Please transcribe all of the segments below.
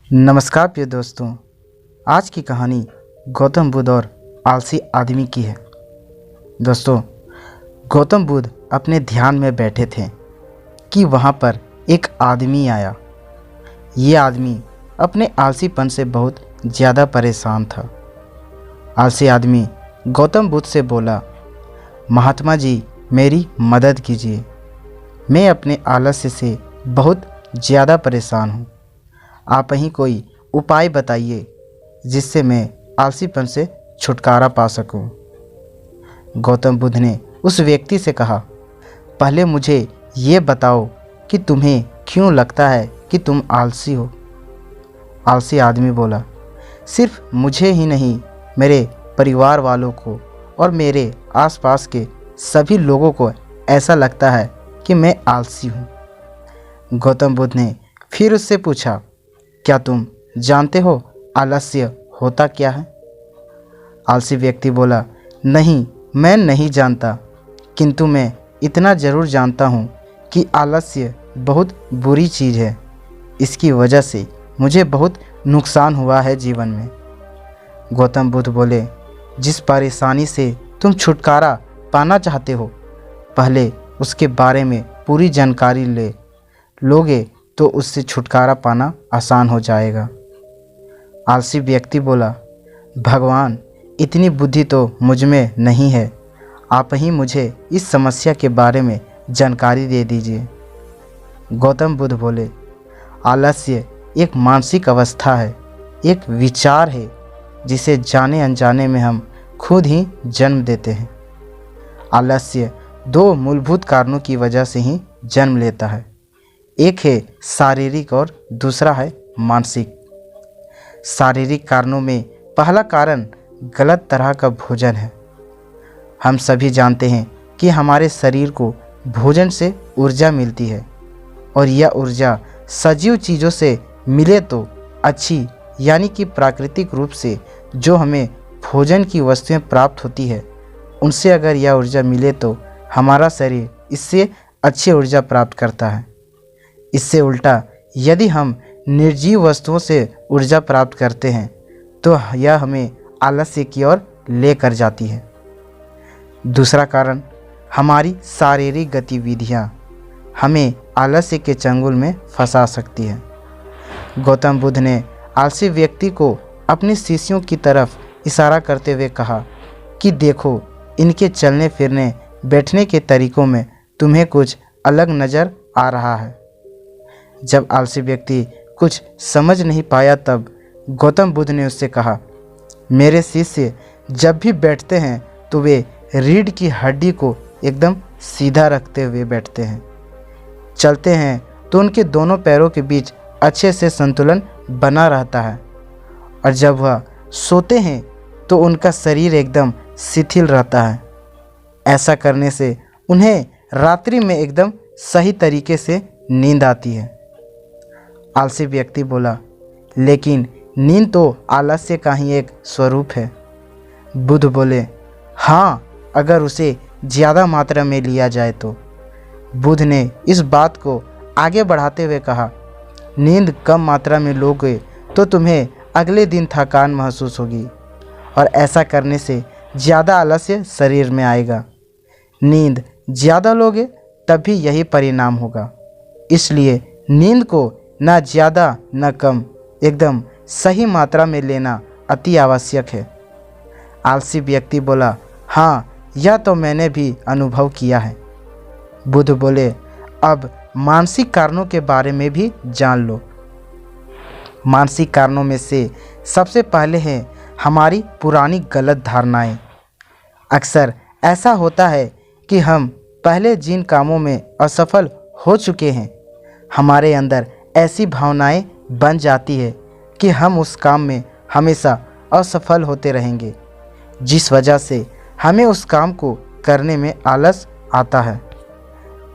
नमस्कार प्रिय दोस्तों। आज की कहानी गौतम बुद्ध और आलसी आदमी की है। दोस्तों, गौतम बुद्ध अपने ध्यान में बैठे थे कि वहाँ पर एक आदमी आया। ये आदमी अपने आलसीपन से बहुत ज़्यादा परेशान था। आलसी आदमी गौतम बुद्ध से बोला, महात्मा जी, मेरी मदद कीजिए। मैं अपने आलस्य से बहुत ज़्यादा परेशान हूँ। आप ही कोई उपाय बताइए जिससे मैं आलसीपन से छुटकारा पा सकूं। गौतम बुद्ध ने उस व्यक्ति से कहा, पहले मुझे ये बताओ कि तुम्हें क्यों लगता है कि तुम आलसी हो। आलसी आदमी बोला, सिर्फ मुझे ही नहीं, मेरे परिवार वालों को और मेरे आसपास के सभी लोगों को ऐसा लगता है कि मैं आलसी हूँ। गौतम बुद्ध ने फिर उससे पूछा, क्या तुम जानते हो आलस्य होता क्या है? आलसी व्यक्ति बोला, नहीं, मैं नहीं जानता, किंतु मैं इतना ज़रूर जानता हूँ कि आलस्य बहुत बुरी चीज़ है। इसकी वजह से मुझे बहुत नुकसान हुआ है जीवन में। गौतम बुद्ध बोले, जिस परेशानी से तुम छुटकारा पाना चाहते हो, पहले उसके बारे में पूरी जानकारी लोगे तो उससे छुटकारा पाना आसान हो जाएगा। आलसी व्यक्ति बोला, भगवान, इतनी बुद्धि तो मुझ में नहीं है। आप ही मुझे इस समस्या के बारे में जानकारी दे दीजिए। गौतम बुद्ध बोले, आलस्य एक मानसिक अवस्था है, एक विचार है जिसे जाने अनजाने में हम खुद ही जन्म देते हैं। आलस्य दो मूलभूत कारणों की वजह से ही जन्म लेता है। एक है शारीरिक और दूसरा है मानसिक। शारीरिक कारणों में पहला कारण गलत तरह का भोजन है। हम सभी जानते हैं कि हमारे शरीर को भोजन से ऊर्जा मिलती है और यह ऊर्जा सजीव चीज़ों से मिले तो अच्छी, यानी कि प्राकृतिक रूप से जो हमें भोजन की वस्तुएं प्राप्त होती है, उनसे अगर यह ऊर्जा मिले तो हमारा शरीर इससे अच्छी ऊर्जा प्राप्त करता है। इससे उल्टा यदि हम निर्जीव वस्तुओं से ऊर्जा प्राप्त करते हैं तो यह हमें आलस्य की ओर लेकर जाती है। दूसरा कारण हमारी शारीरिक गतिविधियां हमें आलस्य के चंगुल में फंसा सकती है। गौतम बुद्ध ने आलसी व्यक्ति को अपने शिष्यों की तरफ इशारा करते हुए कहा कि देखो, इनके चलने फिरने बैठने के तरीकों में तुम्हें कुछ अलग नज़र आ रहा है। जब आलसी व्यक्ति कुछ समझ नहीं पाया तब गौतम बुद्ध ने उससे कहा, मेरे शिष्य जब भी बैठते हैं तो वे रीढ़ की हड्डी को एकदम सीधा रखते हुए बैठते हैं। चलते हैं तो उनके दोनों पैरों के बीच अच्छे से संतुलन बना रहता है और जब वह सोते हैं तो उनका शरीर एकदम शिथिल रहता है। ऐसा करने से उन्हें रात्रि में एकदम सही तरीके से नींद आती है। आलसी व्यक्ति बोला, लेकिन नींद तो आलस्य का ही एक स्वरूप है। बुद्ध बोले, हाँ, अगर उसे ज़्यादा मात्रा में लिया जाए तो। बुद्ध ने इस बात को आगे बढ़ाते हुए कहा, नींद कम मात्रा में लोगे तो तुम्हें अगले दिन थकान महसूस होगी और ऐसा करने से ज़्यादा आलस्य शरीर में आएगा। नींद ज़्यादा लोगे तब भी यही परिणाम होगा। इसलिए नींद को ना ज़्यादा न कम, एकदम सही मात्रा में लेना अति आवश्यक है। आलसी व्यक्ति बोला, हाँ, यह तो मैंने भी अनुभव किया है। बुद्ध बोले, अब मानसिक कारणों के बारे में भी जान लो। मानसिक कारणों में से सबसे पहले है हमारी पुरानी गलत धारणाएं। अक्सर ऐसा होता है कि हम पहले जिन कामों में असफल हो चुके हैं, हमारे अंदर ऐसी भावनाएं बन जाती है कि हम उस काम में हमेशा असफल होते रहेंगे, जिस वजह से हमें उस काम को करने में आलस आता है।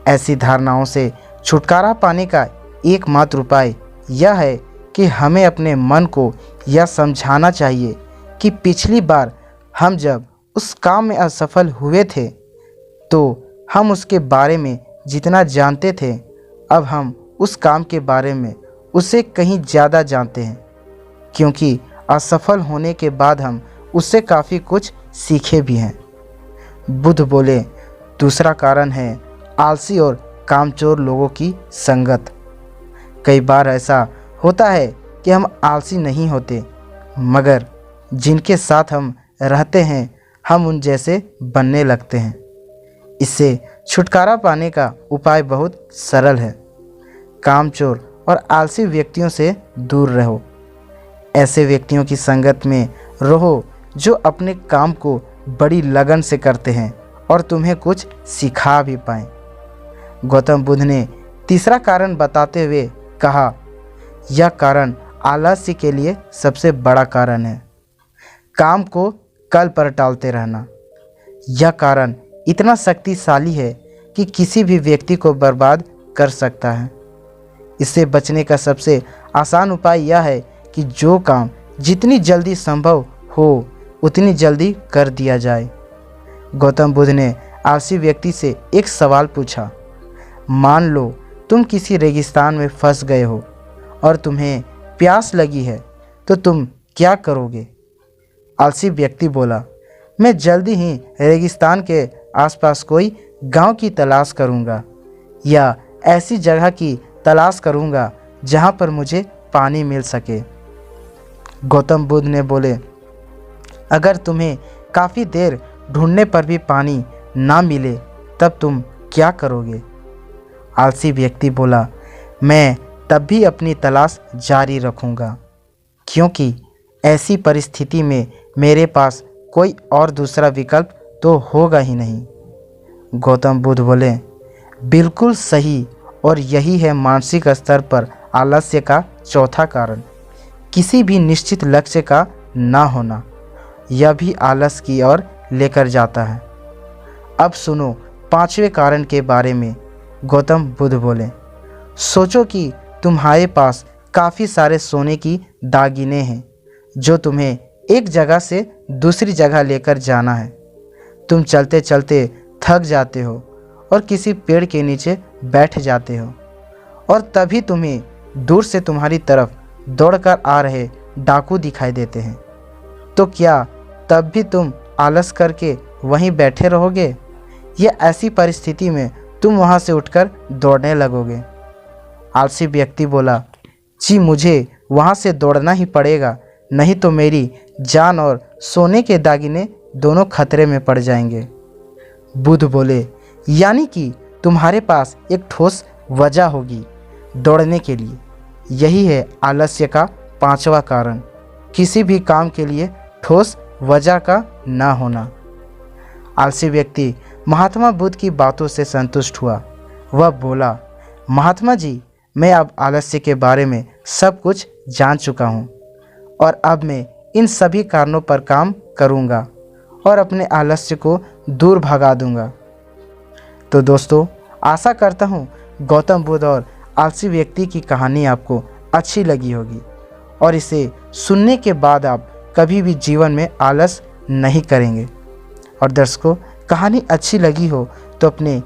ऐसी धारणाओं से छुटकारा पाने का एकमात्र उपाय यह है कि हमें अपने मन को यह समझाना चाहिए कि पिछली बार हम जब उस काम में असफल हुए थे तो हम उसके बारे में जितना जानते थे, अब हम उस काम के बारे में उसे कहीं ज़्यादा जानते हैं, क्योंकि असफल होने के बाद हम उससे काफ़ी कुछ सीखे भी हैं। बुद्ध बोले, दूसरा कारण है आलसी और कामचोर लोगों की संगत। कई बार ऐसा होता है कि हम आलसी नहीं होते, मगर जिनके साथ हम रहते हैं हम उन जैसे बनने लगते हैं। इससे छुटकारा पाने का उपाय बहुत सरल है। कामचोर और आलसी व्यक्तियों से दूर रहो। ऐसे व्यक्तियों की संगत में रहो जो अपने काम को बड़ी लगन से करते हैं और तुम्हें कुछ सिखा भी पाएं। गौतम बुद्ध ने तीसरा कारण बताते हुए कहा, यह कारण आलस्य के लिए सबसे बड़ा कारण है। काम को कल पर टालते रहना। यह कारण इतना शक्तिशाली है कि किसी भी व्यक्ति को बर्बाद कर सकता है। इससे बचने का सबसे आसान उपाय यह है कि जो काम जितनी जल्दी संभव हो उतनी जल्दी कर दिया जाए। गौतम बुद्ध ने आलसी व्यक्ति से एक सवाल पूछा, मान लो तुम किसी रेगिस्तान में फंस गए हो और तुम्हें प्यास लगी है, तो तुम क्या करोगे? आलसी व्यक्ति बोला, मैं जल्दी ही रेगिस्तान के आसपास कोई गांव की तलाश करूंगा या ऐसी जगह की तलाश करूंगा जहां पर मुझे पानी मिल सके। गौतम बुद्ध ने बोले, अगर तुम्हें काफ़ी देर ढूंढने पर भी पानी ना मिले तब तुम क्या करोगे? आलसी व्यक्ति बोला, मैं तब भी अपनी तलाश जारी रखूंगा, क्योंकि ऐसी परिस्थिति में मेरे पास कोई और दूसरा विकल्प तो होगा ही नहीं। गौतम बुद्ध बोले, बिल्कुल सही, और यही है मानसिक स्तर पर आलस्य का चौथा कारण, किसी भी निश्चित लक्ष्य का ना होना। यह भी आलस की ओर लेकर जाता है। अब सुनो पांचवें कारण के बारे में। गौतम बुद्ध बोले, सोचो कि तुम्हारे पास काफ़ी सारे सोने की दागिने हैं जो तुम्हें एक जगह से दूसरी जगह लेकर जाना है। तुम चलते चलते थक जाते हो और किसी पेड़ के नीचे बैठ जाते हो, और तभी तुम्हें दूर से तुम्हारी तरफ दौड़कर आ रहे डाकू दिखाई देते हैं। तो क्या तब भी तुम आलस करके वहीं बैठे रहोगे, या ऐसी परिस्थिति में तुम वहां से उठकर दौड़ने लगोगे? आलसी व्यक्ति बोला, जी मुझे वहां से दौड़ना ही पड़ेगा, नहीं तो मेरी जान और सोने के दागिने दोनों खतरे में पड़ जाएंगे। बुद्ध बोले, यानी कि तुम्हारे पास एक ठोस वजह होगी दौड़ने के लिए। यही है आलस्य का पांचवा कारण, किसी भी काम के लिए ठोस वजह का ना होना। आलसी व्यक्ति महात्मा बुद्ध की बातों से संतुष्ट हुआ। वह बोला, महात्मा जी, मैं अब आलस्य के बारे में सब कुछ जान चुका हूँ और अब मैं इन सभी कारणों पर काम करूँगा और अपने आलस्य को दूर भगा दूँगा। तो दोस्तों, आशा करता हूँ गौतम बुद्ध और आलसी व्यक्ति की कहानी आपको अच्छी लगी होगी और इसे सुनने के बाद आप कभी भी जीवन में आलस नहीं करेंगे। और दर्शकों, कहानी अच्छी लगी हो तो अपने